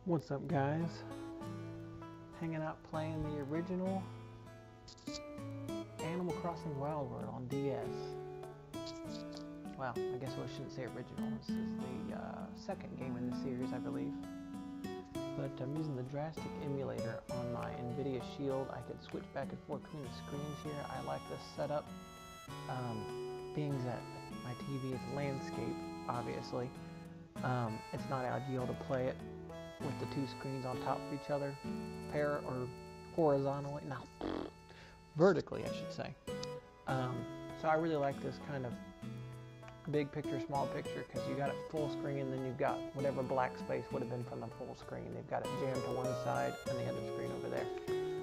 What's up, guys? Hanging out playing the original Animal Crossing Wild World on DS. Well, I guess I shouldn't say original. This is the second game in the series, I believe. But I'm using the DraStic emulator on my Nvidia Shield. I can switch back and forth between the screens here. I like this setup. Being that my TV is landscape, obviously, it's not ideal to play it with the two screens on top of each other, or horizontally, no, vertically, I should say. So I really like this kind of big picture, small picture, because you got it full screen, and then you've got whatever black space would have been from the full screen. They've got it jammed to one side and the other screen over there.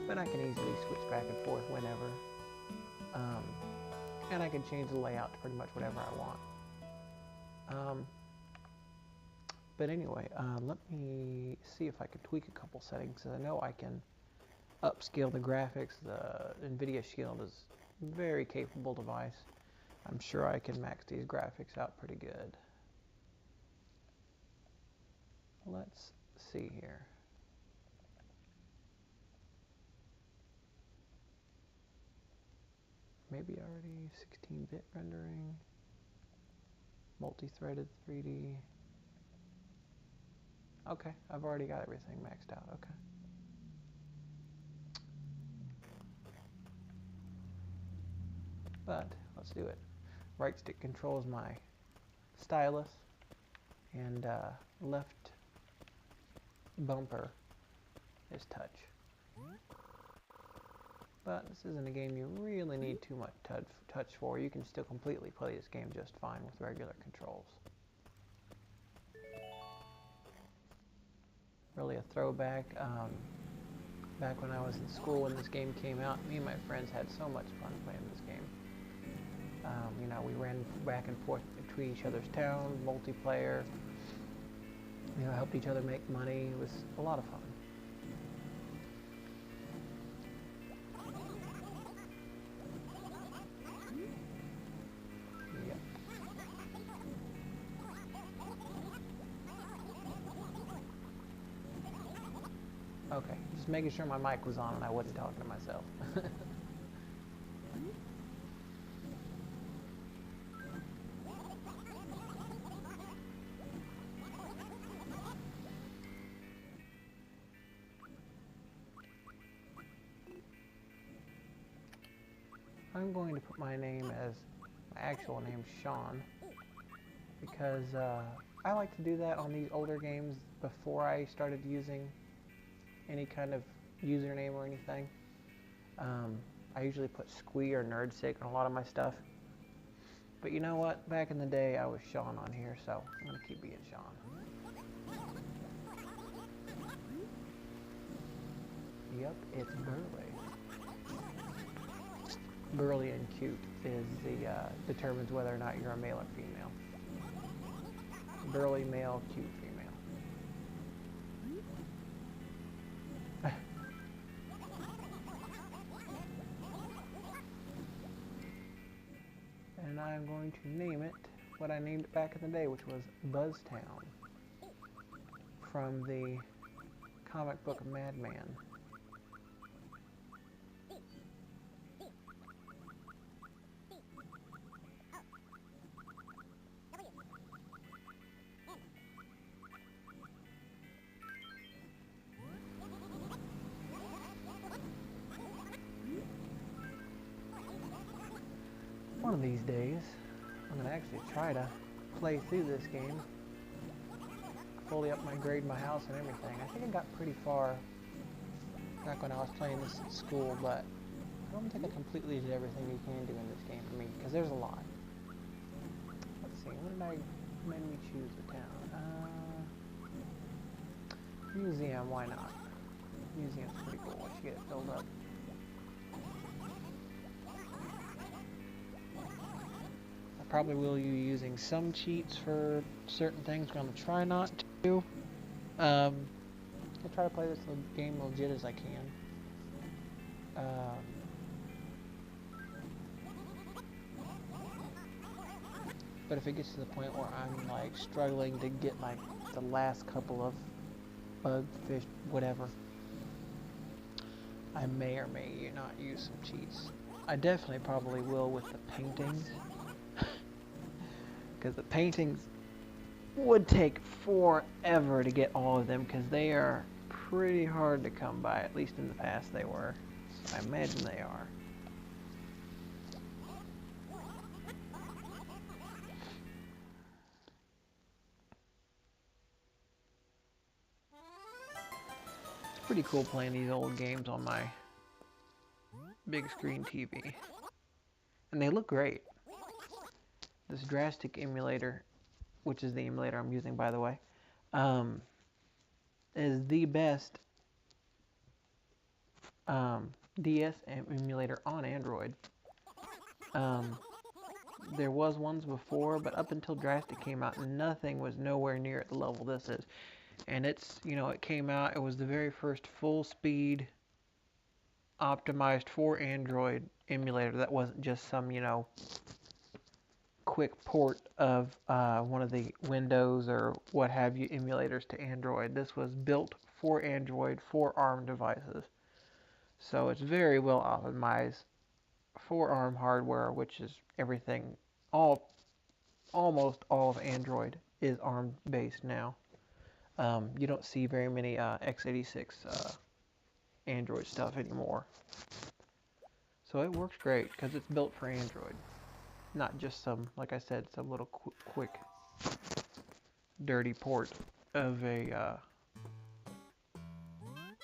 But I can easily switch back and forth whenever. And I can change the layout to pretty much whatever I want. But anyway, let me see if I can tweak a couple settings. I know I can upscale the graphics. The Nvidia Shield is a very capable device. I'm sure I can max these graphics out pretty good. Let's see here. Maybe already 16-bit rendering, multi-threaded 3D. Okay, I've already got everything maxed out, okay. But let's do it. Right stick controls my stylus, and left bumper is touch. But this isn't a game you really need too much touch for. You can still completely play this game just fine with regular controls. Really a throwback. Back when I was in school when this game came out, me and my friends had so much fun playing this game. You know, we ran back and forth between each other's towns, multiplayer. You know, helped each other make money. It was a lot of fun. Yep. Okay, just making sure my mic was on and I wasn't talking to myself. I'm going to put my name as my actual name, Sean, because I like to do that on these older games before I started using any kind of username or anything. I usually put Squee or NerdSick on a lot of my stuff. But you know what? Back in the day, I was Sean on here, so I'm going to keep being Sean. Yep, it's Burly. Burly and cute is determines whether or not you're a male or female. Burly male, cute female. And I'm going to name it what I named it back in the day, which was Buzztown, from the comic book Madman. One of these days, I'm going to actually try to play through this game, fully upgrade my house and everything. I think I got pretty far back when I was playing this at school, but I don't think I completely did everything you can do in this game for me, because there's a lot. Let's see, what made me choose the town? Museum, why not? Museum's pretty cool once you get it filled up. Probably will be using some cheats for certain things, but I'm going to try not to. I'll try to play this game legit as I can. But if it gets to the point where I'm like struggling to get like the last couple of bug, fish, whatever. I may or may not use some cheats. I definitely probably will with the paintings, because the paintings would take forever to get all of them, because they are pretty hard to come by. At least in the past they were. I imagine they are. It's pretty cool playing these old games on my big screen TV. And they look great. This DraStic emulator, which is the emulator I'm using, by the way, is the best DS emulator on Android. There was ones before, but up until DraStic came out, nothing was nowhere near at the level this is. And it's, you know, it came out, it was the very first full speed optimized for Android emulator that wasn't just some, you know, quick port of one of the Windows or what have you emulators to Android. This was built for Android for ARM devices. So it's very well optimized for ARM hardware, which is everything, almost all of Android is ARM based now. You don't see very many x86 Android stuff anymore. So it works great because it's built for Android. Not just some, like I said, some little quick, dirty port of a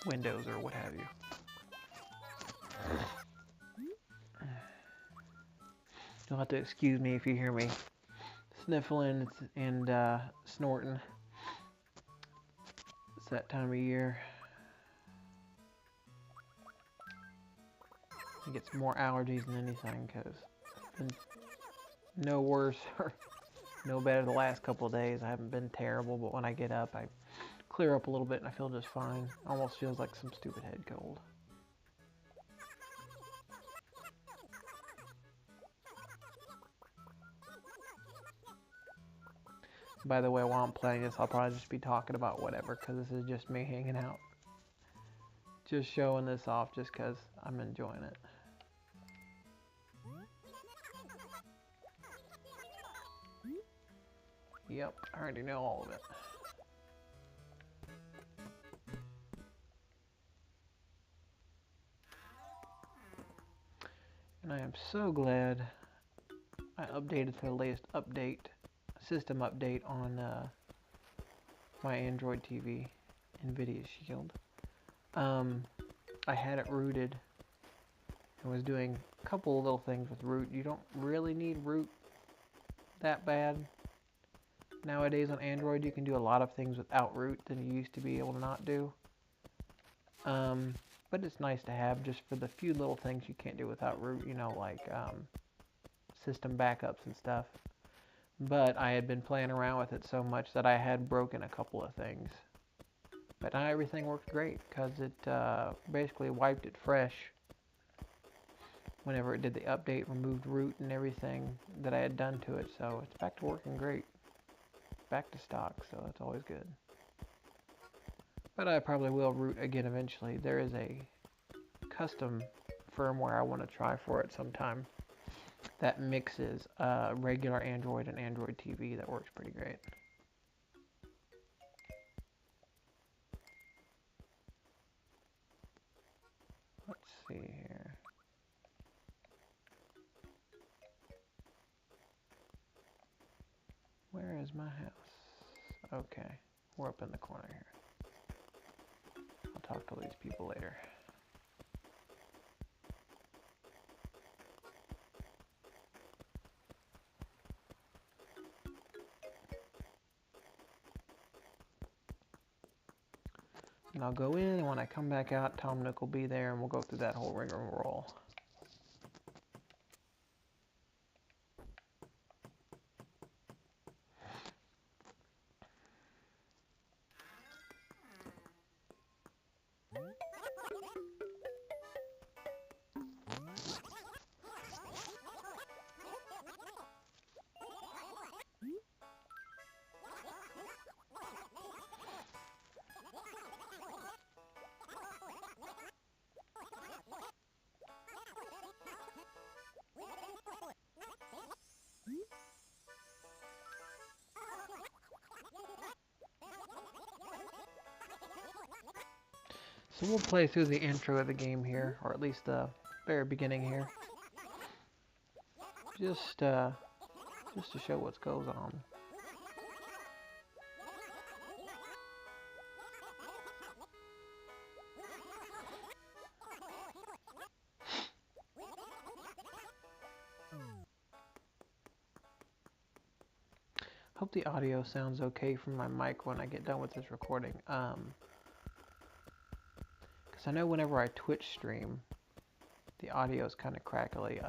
Windows or what have you. You'll have to excuse me if you hear me sniffling and snorting. It's that time of year. It gets more allergies than anything because it's been no worse or no better the last couple of days. I haven't been terrible, but when I get up, I clear up a little bit and I feel just fine. Almost feels like some stupid head cold. By the way, while I'm playing this, I'll probably just be talking about whatever, because this is just me hanging out. Just showing this off just because I'm enjoying it. Yep, I already know all of it. And I am so glad I updated to the latest update, system update on my Android TV, Nvidia Shield. I had it rooted and was doing a couple of little things with root. You don't really need root that bad. Nowadays on Android you can do a lot of things without root than you used to be able to not do. But it's nice to have just for the few little things you can't do without root, you know, like system backups and stuff. But I had been playing around with it so much that I had broken a couple of things. But now everything works great because it basically wiped it fresh whenever it did the update, removed root and everything that I had done to it. So it's back to working great. Back to stock, so that's always good. But I probably will root again eventually. There is a custom firmware I want to try for it sometime that mixes regular Android and Android TV that works pretty great. Let's see here. Where is my house? Okay, we're up in the corner here. I'll talk to these people later. And I'll go in, and when I come back out, Tom Nook will be there, and we'll go through that whole rigmarole. So we'll play through the intro of the game here, or at least the very beginning here. Just to show what goes on. Hope the audio sounds okay from my mic when I get done with this recording. Because I know whenever I Twitch stream, the audio is kind of crackly.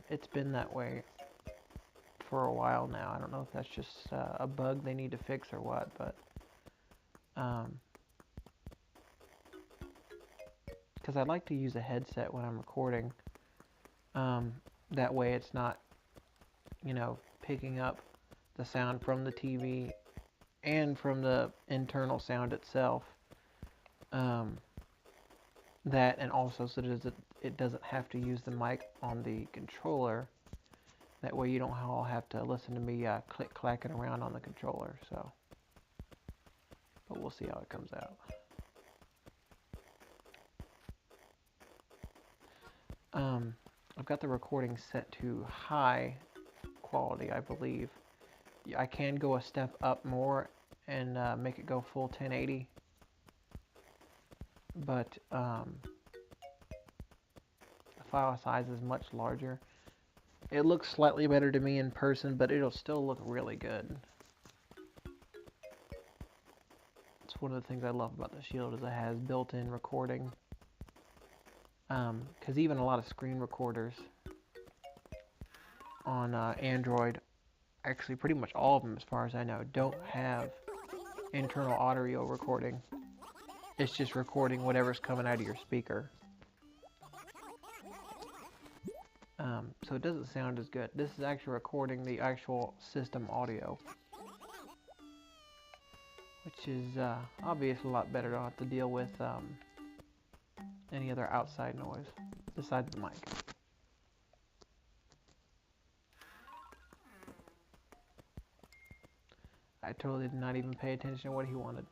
It's been that way for a while now. I don't know if that's just a bug they need to fix or what, but because I like to use a headset when I'm recording. That way it's not, you know, picking up the sound from the TV and from the internal sound itself. That, and also so that it doesn't have to use the mic on the controller. That way you don't all have to listen to me click-clacking around on the controller. So, but we'll see how it comes out. I've got the recording set to high quality, I believe. I can go a step up more and make it go full 1080. But the file size is much larger. It looks slightly better to me in person, but it'll still look really good. It's one of the things I love about the Shield is it has built-in recording. Because even a lot of screen recorders on Android, actually pretty much all of them as far as I know, don't have internal audio recording. It's just recording whatever's coming out of your speaker. So it doesn't sound as good. This is actually recording the actual system audio, which is obviously a lot better. Don't have to deal with any other outside noise besides the mic. I totally did not even pay attention to what he wanted.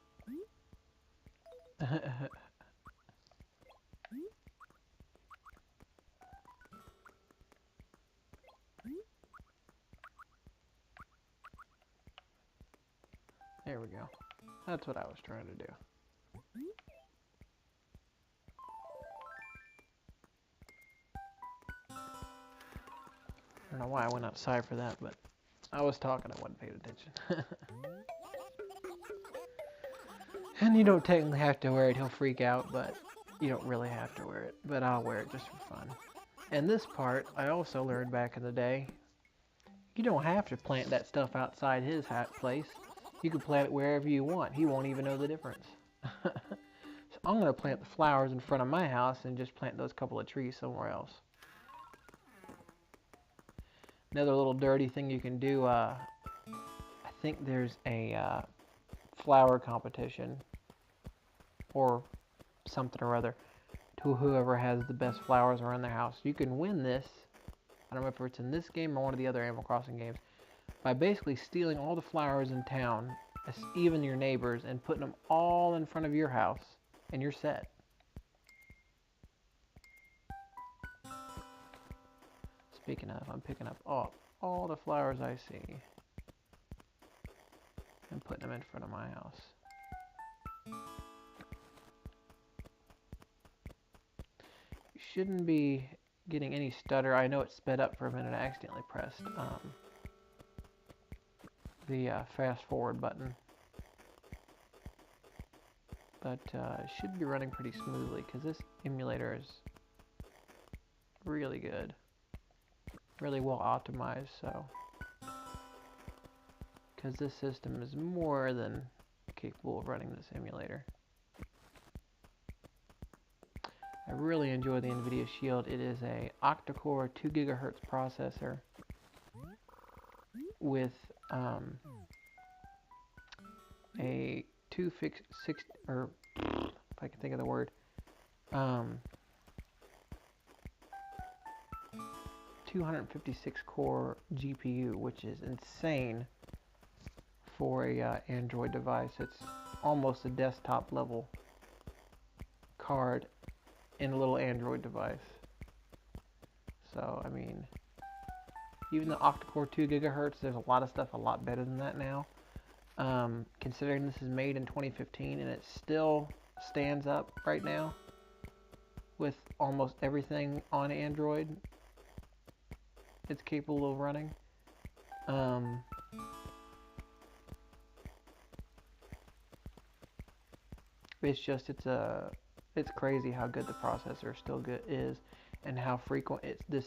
There we go. That's what I was trying to do. I don't know why I went outside for that, but I was talking, I wasn't paying attention. And you don't technically have to wear it, he'll freak out, but you don't really have to wear it. But I'll wear it just for fun. And this part, I also learned back in the day, you don't have to plant that stuff outside his place. You can plant it wherever you want. He won't even know the difference. So I'm going to plant the flowers in front of my house and just plant those couple of trees somewhere else. Another little dirty thing you can do, I think there's a flower competition or something or other to whoever has the best flowers around their house. You can win this, I don't know if it's in this game or one of the other Animal Crossing games, by basically stealing all the flowers in town, even your neighbors, and putting them all in front of your house, and you're set. Speaking of, I'm picking up all the flowers I see and putting them in front of my house. You shouldn't be getting any stutter. I know it sped up for a minute. I accidentally pressed the fast forward button. But it should be running pretty smoothly because this emulator is really good. Really well optimized, so because this system is more than capable of running this emulator. I really enjoy the Nvidia Shield. It is a octa-core 2 GHz processor with a 256 core GPU, which is insane for a Android device. It's almost a desktop level card in a little Android device. So, I mean, even the octa-core 2 gigahertz, there's a lot of stuff a lot better than that now. Considering this is made in 2015 and it still stands up right now with almost everything on Android it's capable of running. It's just, it's crazy how good the processor still is, and how frequent this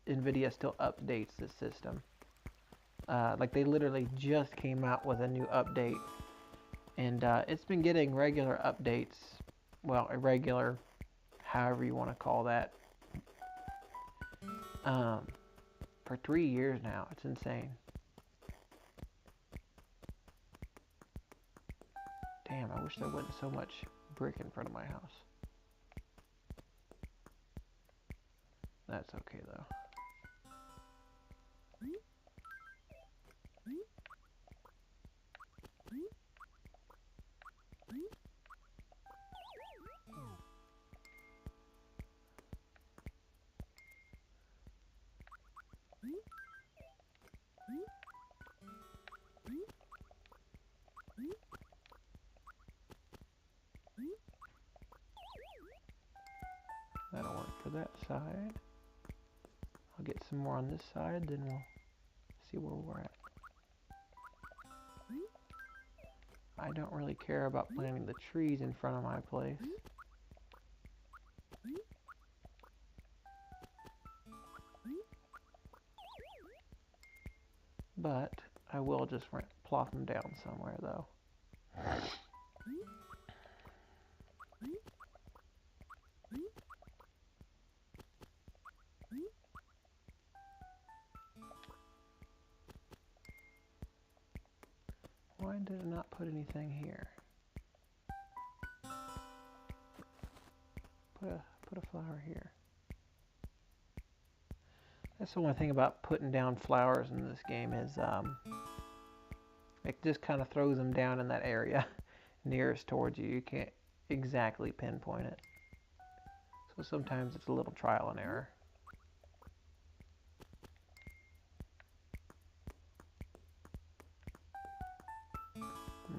Nvidia still updates this system. Like they literally just came out with a new update, and it's been getting regular updates. Well, irregular, however you want to call that. For 3 years now. It's insane. Damn, I wish there wasn't so much brick in front of my house. That's okay though. That'll work for that side. I'll get some more on this side, then we'll see where we're at. I don't really care about planting the trees in front of my place. But I will just plop them down somewhere though. Why did it not put anything here? Put a flower here. That's the one thing about putting down flowers in this game is it just kind of throws them down in that area nearest towards you. You can't exactly pinpoint it. So sometimes it's a little trial and error.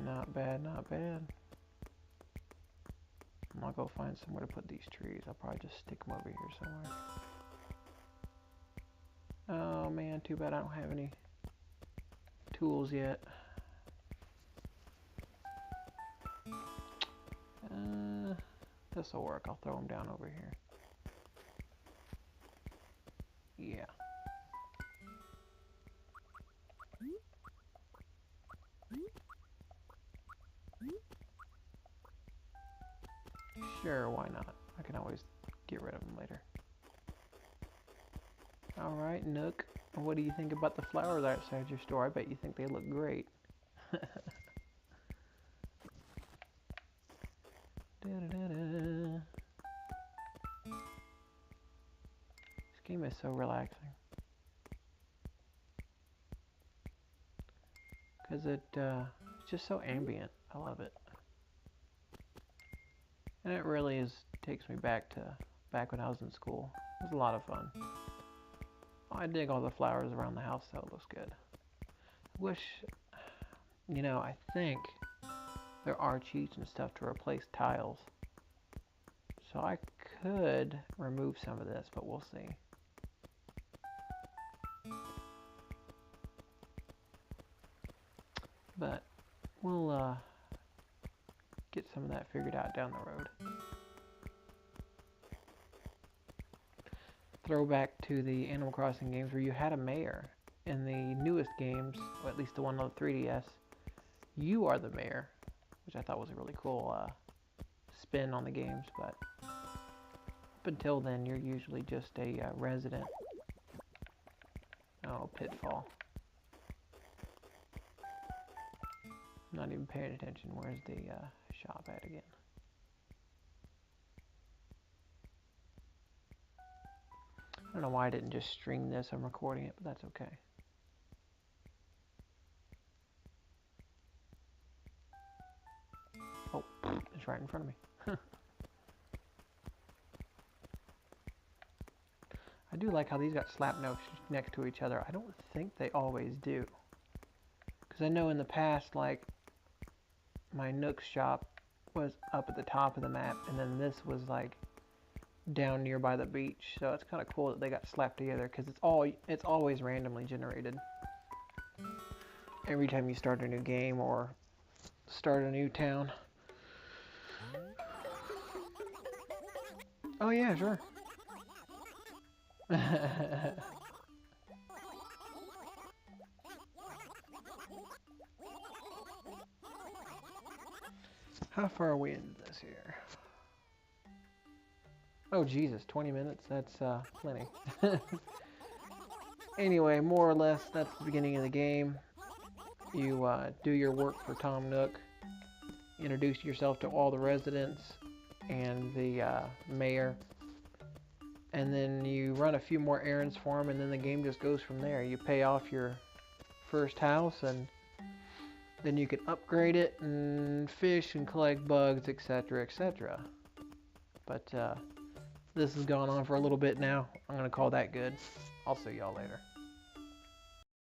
Not bad, not bad. I'll go find somewhere to put these trees. I'll probably just stick them over here somewhere. Oh man, too bad I don't have any tools yet. This'll work. I'll throw them down over here. Yeah. Sure, why not? I can always get rid of them later. Alright, Nook. What do you think about the flowers outside your store? I bet you think they look great. This game is so relaxing. Because it's just so ambient. I love it. And it really takes me back when I was in school. It was a lot of fun. Oh, I dig all the flowers around the house though. It looks good. I wish, I think there are cheats and stuff to replace tiles. So I could remove some of this, but we'll see. But we'll get some of that figured out down the road. Throwback to the Animal Crossing games where you had a mayor. In the newest games, or at least the one on the 3DS, you are the mayor, which I thought was a really cool spin on the games, but up until then you're usually just a resident. Oh, pitfall. Not even paying attention. Where's the shop at again? I don't know why I didn't just stream this. I'm recording it, but that's okay. Oh, it's right in front of me. I do like how these got slapped next to each other. I don't think they always do. Because I know in the past, like, my Nook's shop was up at the top of the map, and then this was, like, down nearby the beach. So it's kind of cool that they got slapped together, because it's always randomly generated. Every time you start a new game or start a new town. Oh yeah, sure. How far are we into this here? Oh Jesus, 20 minutes? That's plenty. Anyway, more or less, that's the beginning of the game. You do your work for Tom Nook, introduce yourself to all the residents and the mayor, and then you run a few more errands for him, and then the game just goes from there. You pay off your first house, and then you can upgrade it and fish and collect bugs, etc., etc. But this has gone on for a little bit now. I'm going to call that good. I'll see y'all later.